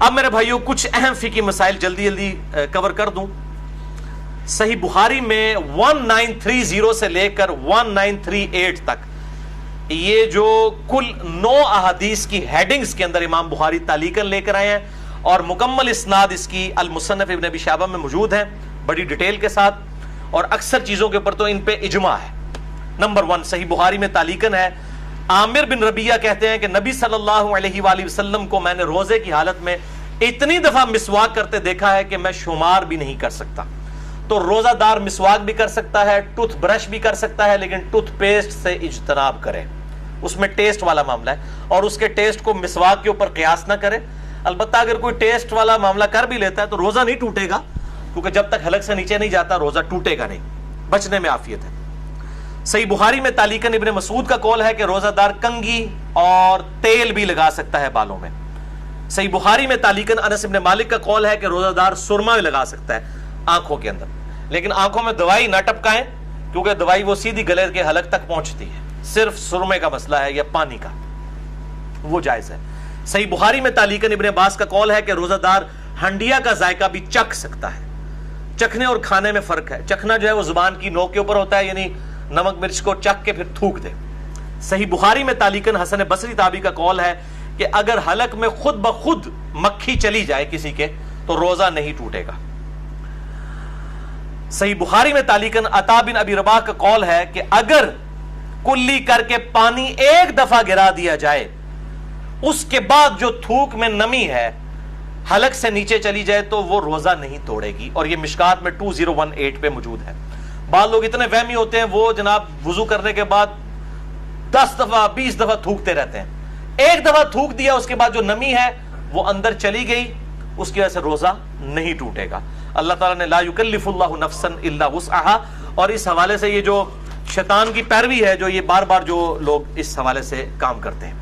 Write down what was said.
اب میرے بھائیوں کچھ اہم فقہی مسائل جلدی جلدی کور کر دوں. صحیح بخاری میں 1930 سے لے کر 1938 تک یہ جو کل 9 احادیث کی ہیڈنگز کے اندر امام بخاری تعلیقاً لے کر آئے ہیں اور مکمل اسناد اس کی المصنف ابن ابی شیبہ میں موجود ہے بڑی ڈیٹیل کے ساتھ, اور اکثر چیزوں کے اوپر تو ان پہ اجماع ہے. نمبر 1 صحیح بخاری میں تعلیقاً ہے, عامر بن ربیعہ کہتے ہیں کہ نبی صلی اللہ علیہ وآلہ وسلم کو میں نے روزے کی حالت میں اتنی دفعہ مسواک کرتے دیکھا ہے کہ میں شمار بھی نہیں کر سکتا. تو روزہ دار مسواک بھی کر سکتا ہے, ٹوتھ برش بھی کر سکتا ہے, لیکن ٹوتھ پیسٹ سے اجتناب کرے, اس میں ٹیسٹ والا معاملہ ہے, اور اس کے ٹیسٹ کو مسواک کے اوپر قیاس نہ کرے. البتہ اگر کوئی ٹیسٹ والا معاملہ کر بھی لیتا ہے تو روزہ نہیں ٹوٹے گا, کیونکہ جب تک حلق سے نیچے نہیں جاتا روزہ ٹوٹے گا نہیں, بچنے میں عافیت ہے. صحیح بخاری میں تعلیقاً ابن مسعود کا قول ہے کہ روزہ دار کنگھی اور تیل بھی لگا سکتا ہے بالوں میں. صحیح بخاری میں تعلیقاً انس بن مالک کا قول ہے کہ روزہ دار سرما بھی لگا سکتا ہے آنکھوں کے اندر, لیکن آنکھوں میں دوائی نہ ٹپکائیں, کیونکہ دوائی وہ سیدھی گلے کے حلق تک پہنچتی ہے. صرف سرمے کا مسئلہ ہے یا پانی کا, وہ جائز ہے. صحیح بخاری میں تعلیقاً ابن عباس کا قول ہے کہ روزہ دار ہنڈیا کا ذائقہ بھی چکھ سکتا ہے. چکھنے اور کھانے میں فرق ہے. چکھنا جو ہے وہ زبان کی نوک کے اوپر ہوتا ہے, یعنی نمک مرچ کو چکھ کے پھر تھوک دے. صحیح بخاری میں تعلیقاً حسن بصری تابعی کا قول ہے کہ اگر حلق میں خود بخود مکھی چلی جائے کسی کے تو روزہ نہیں ٹوٹے گا. صحیح بخاری میں تعلیقاً عطا بن ابی رباح کا قول ہے کہ اگر کلی کر کے پانی ایک دفعہ گرا دیا جائے, اس کے بعد جو تھوک میں نمی ہے حلق سے نیچے چلی جائے تو وہ روزہ نہیں توڑے گی, اور یہ مشکات میں 2018 پہ موجود ہے. بعض لوگ اتنے وہمی ہوتے ہیں, وہ جناب وضو کرنے کے بعد 10 دفعہ 20 دفعہ تھوکتے رہتے ہیں. ایک دفعہ تھوک دیا, اس کے بعد جو نمی ہے وہ اندر چلی گئی, اس کی وجہ سے روزہ نہیں ٹوٹے گا. اللہ تعالیٰ نے لا یکلف اللہ نفسا الا وسعها, اور اس حوالے سے یہ جو شیطان کی پیروی ہے جو یہ بار بار جو لوگ اس حوالے سے کام کرتے ہیں.